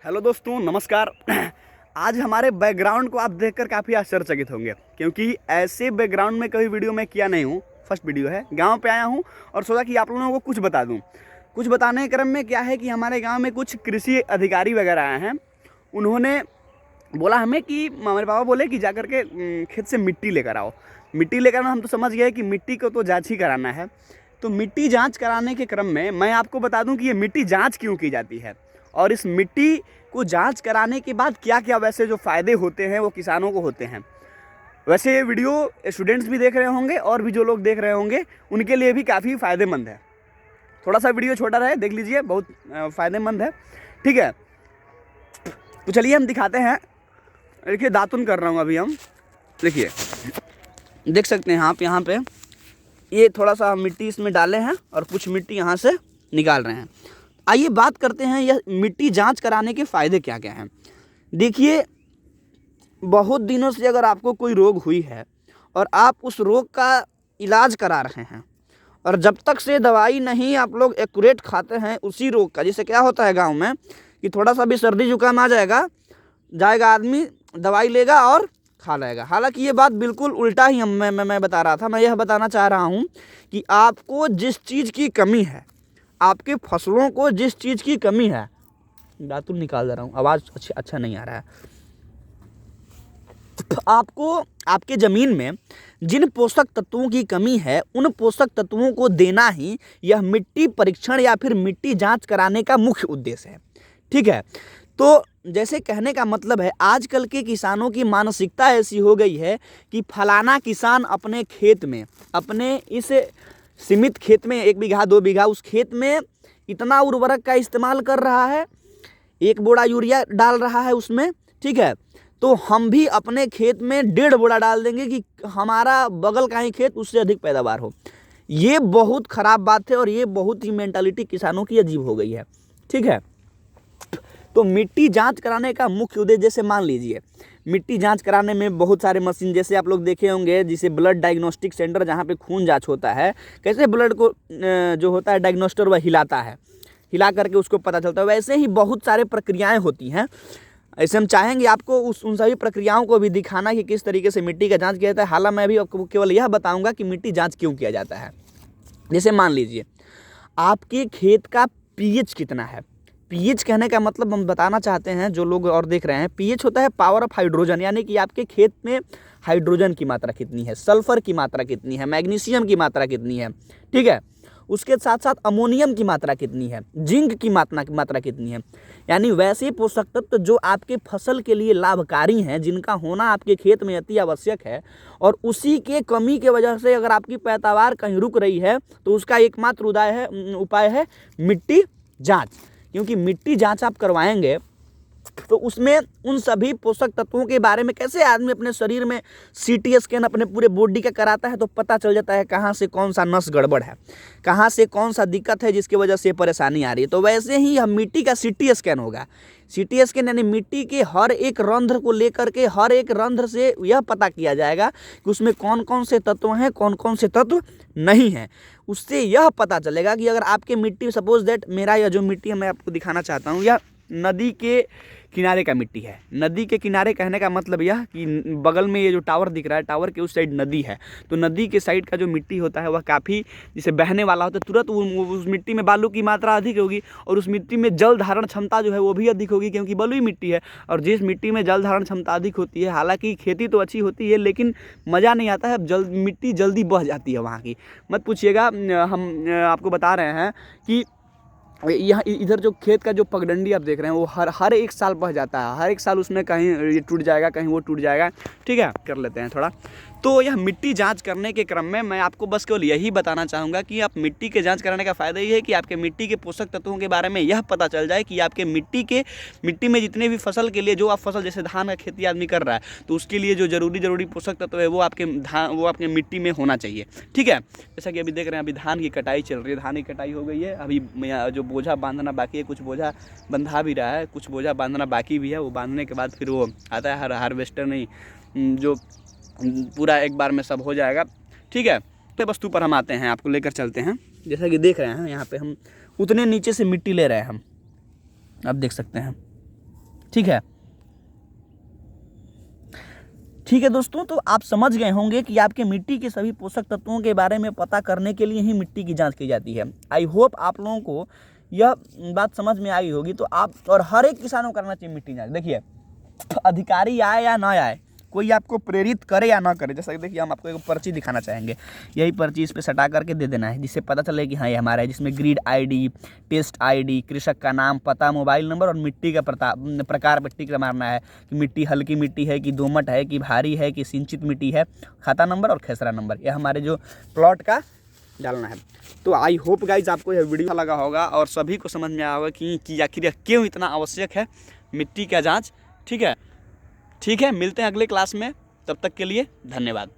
Hello दोस्तों, नमस्कार। आज हमारे बैकग्राउंड को आप देखकर काफ़ी आश्चर्यचकित होंगे, क्योंकि ऐसे बैकग्राउंड में कभी वीडियो मैं किया नहीं हूँ। फर्स्ट वीडियो है। गांव पे आया हूँ और सोचा कि आप लोगों को कुछ बता दूँ। कुछ बताने के क्रम में क्या है कि हमारे गांव में कुछ कृषि अधिकारी वगैरह आए हैं। उन्होंने बोला हमें कि हमारे पापा बोले कि जा करके खेत से मिट्टी लेकर आओ। मिट्टी लेकर आना, हम तो समझ गए कि मिट्टी को तो जाँच ही कराना है। तो मिट्टी जाँच कराने के क्रम में मैं आपको बता दूं कि ये मिट्टी जाँच क्यों की जाती है और इस मिट्टी को जाँच कराने के बाद क्या क्या वैसे जो फ़ायदे होते हैं वो किसानों को होते हैं। वैसे ये वीडियो स्टूडेंट्स भी देख रहे होंगे और भी जो लोग देख रहे होंगे उनके लिए भी काफ़ी फ़ायदेमंद है। थोड़ा सा वीडियो छोटा रहे, देख लीजिए, बहुत फ़ायदेमंद है। ठीक है, तो चलिए हम दिखाते हैं। देखिए, दातुन कर रहा हूँ अभी हम। देखिए, देख सकते हैं आप यहाँ पे, ये थोड़ा सा मिट्टी इसमें डाले हैं और कुछ मिट्टी यहाँ से निकाल रहे हैं। आइए बात करते हैं यह मिट्टी जांच कराने के फ़ायदे क्या क्या हैं। देखिए, बहुत दिनों से अगर आपको कोई रोग हुई है और आप उस रोग का इलाज करा रहे हैं और जब तक से दवाई नहीं आप लोग एक्यूरेट खाते हैं उसी रोग का, जैसे क्या होता है गांव में कि थोड़ा सा भी सर्दी जुकाम आ जाएगा आदमी दवाई लेगा और खा लेगा। हालांकि ये बात बिल्कुल उल्टा ही मैं बता रहा था। मैं यह बताना चाह रहा हूँ कि आपको जिस चीज़ की कमी है, आपके फसलों को जिस चीज़ की कमी है, दातुन निकाल दे रहा हूँ, आवाज़ अच्छा नहीं आ रहा है। आपको आपके ज़मीन में जिन पोषक तत्वों की कमी है उन पोषक तत्वों को देना ही यह मिट्टी परीक्षण या फिर मिट्टी जांच कराने का मुख्य उद्देश्य है। ठीक है, तो जैसे कहने का मतलब है, आजकल के किसानों की मानसिकता ऐसी हो गई है कि फलाना किसान अपने खेत में, अपने इस सीमित खेत में 1 बीघा 2 बीघा उस खेत में इतना उर्वरक का इस्तेमाल कर रहा है, 1 बोरा यूरिया डाल रहा है उसमें। ठीक है, तो हम भी अपने खेत में 1.5 बोरा डाल देंगे कि हमारा बगल का ही खेत उससे अधिक पैदावार हो। ये बहुत ख़राब बात है और ये बहुत ही मेंटालिटी किसानों की अजीब हो गई है। ठीक है, तो मिट्टी जांच कराने का मुख्य उद्देश्य, जैसे मान लीजिए मिट्टी जांच कराने में बहुत सारे मशीन, जैसे आप लोग देखे होंगे, जिसे ब्लड डायग्नोस्टिक सेंटर, जहां पे खून जांच होता है, कैसे ब्लड को जो होता है डायग्नोस्टर वह हिलाता है, हिला करके उसको पता चलता है। वैसे ही बहुत सारे प्रक्रियाएं होती हैं। ऐसे हम चाहेंगे आपको उन सभी प्रक्रियाओं को भी दिखाना कि किस तरीके से मिट्टी का जाँच किया जाता है। हालांकि मैं भी आपको केवल यह बताऊँगा कि मिट्टी जाँच क्यों किया जाता है। जैसे मान लीजिए आपके खेत का पीएच कितना है। पीएच कहने का मतलब हम बताना चाहते हैं, जो लोग और देख रहे हैं, पीएच होता है पावर ऑफ हाइड्रोजन, यानी कि आपके खेत में हाइड्रोजन की मात्रा कितनी है, सल्फर की मात्रा कितनी है, मैग्नीशियम की मात्रा कितनी है। ठीक है, उसके साथ साथ अमोनियम की मात्रा कितनी है, जिंक की मात्रा कितनी है, यानी वैसे पोषक तत्व जो आपके फसल के लिए लाभकारी हैं, जिनका होना आपके खेत में अति आवश्यक है, और उसी के कमी के वजह से अगर आपकी पैदावार कहीं रुक रही है तो उसका एकमात्र उपाय है मिट्टी जाँच। क्योंकि मिट्टी जांच आप करवाएंगे तो उसमें उन सभी पोषक तत्वों के बारे में, कैसे आदमी अपने शरीर में सीटी स्कैन अपने पूरे बॉडी का कराता है तो पता चल जाता है कहाँ से कौन सा नस गड़बड़ है, कहाँ से कौन सा दिक्कत है जिसकी वजह से परेशानी आ रही है। तो वैसे ही हम मिट्टी का सीटी स्कैन होगा। सीटी स्कैन यानी मिट्टी के हर एक रंध्र को लेकर के, हर एक रंध्र से यह पता किया जाएगा कि उसमें कौन कौन से तत्व हैं, कौन कौन से तत्व नहीं हैं। उससे यह पता चलेगा कि अगर आपके मिट्टी, सपोज दैट मेरा यह जो मिट्टी है मैं आपको दिखाना चाहता हूँ, यह नदी के किनारे का मिट्टी है। नदी के किनारे कहने का मतलब यह कि बगल में ये जो टावर दिख रहा है, टावर के उस साइड नदी है, तो नदी के साइड का जो मिट्टी होता है वह काफ़ी जैसे बहने वाला होता है, तुरंत उस मिट्टी में बालू की मात्रा अधिक होगी और उस मिट्टी में जल धारण क्षमता जो है वो भी अधिक होगी, क्योंकि बलुई मिट्टी है। और जिस मिट्टी में जल धारण क्षमता अधिक होती है, हालांकि खेती तो अच्छी होती है लेकिन मज़ा नहीं आता है, मिट्टी जल्दी बह जाती है वहाँ की, मत पूछिएगा। हम आपको बता रहे हैं कि यहाँ इधर जो खेत का जो पगडंडी आप देख रहे हैं वो हर 1 साल बह जाता है, हर 1 साल उसमें कहीं ये टूट जाएगा, कहीं वो टूट जाएगा। ठीक है, कर लेते हैं थोड़ा। तो यह मिट्टी जांच करने के क्रम में मैं आपको बस केवल यही बताना चाहूँगा कि आप मिट्टी के जांच कराने का फ़ायदा ये है कि आपके मिट्टी के पोषक तत्वों के बारे में यह पता चल जाए कि आपके मिट्टी में जितने भी फसल के लिए, जो आप फसल जैसे धान का खेती आदमी कर रहा है तो उसके लिए जो ज़रूरी पोषक तत्व है वो आपके मिट्टी में होना चाहिए। ठीक है, जैसा कि अभी देख रहे हैं, अभी धान की कटाई चल रही है, धान की कटाई हो गई है, अभी जो बोझा बांधना बाकी है, कुछ बोझा बंधा भी रहा है, कुछ बोझा बांधना बाकी भी है। वो बांधने के बाद फिर वो आता है हार्वेस्टर, नहीं जो पूरा एक बार में सब हो जाएगा। ठीक है, तो वस्तु पर हम आते हैं, आपको लेकर चलते हैं। जैसा कि देख रहे हैं यहाँ पे हम उतने नीचे से मिट्टी ले रहे हैं हम, आप देख सकते हैं ठीक है। ठीक है दोस्तों, तो आप समझ गए होंगे कि आपके मिट्टी के सभी पोषक तत्वों के बारे में पता करने के लिए ही मिट्टी की जांच की जाती है। आई होप आप लोगों को यह बात समझ में आई होगी। तो आप और हर एक किसान को करना चाहिए मिट्टी जांच। देखिए, अधिकारी आए या ना आए, कोई आपको प्रेरित करे या ना करे, जैसा कि देखिए हम आपको एक पर्ची दिखाना चाहेंगे, यही पर्ची इस पे सटा करके दे देना है, जिससे पता चले कि हाँ ये हमारा है, जिसमें ग्रीड आईडी, टेस्ट आईडी, कृषक का नाम, पता, मोबाइल नंबर और मिट्टी का प्रकार मिट्टी का मारना है कि मिट्टी हल्की मिट्टी है कि दोमट है कि भारी है कि सिंचित मिट्टी है, खाता नंबर और खेसरा नंबर, यह हमारे जो प्लॉट का डालना है। तो आई होप गाइज आपको यह वीडियो लगा होगा और सभी को समझ में आया होगा कि आखिर यह क्यों इतना आवश्यक है मिट्टी का जांच। ठीक है, मिलते हैं अगले क्लास में, तब तक के लिए धन्यवाद।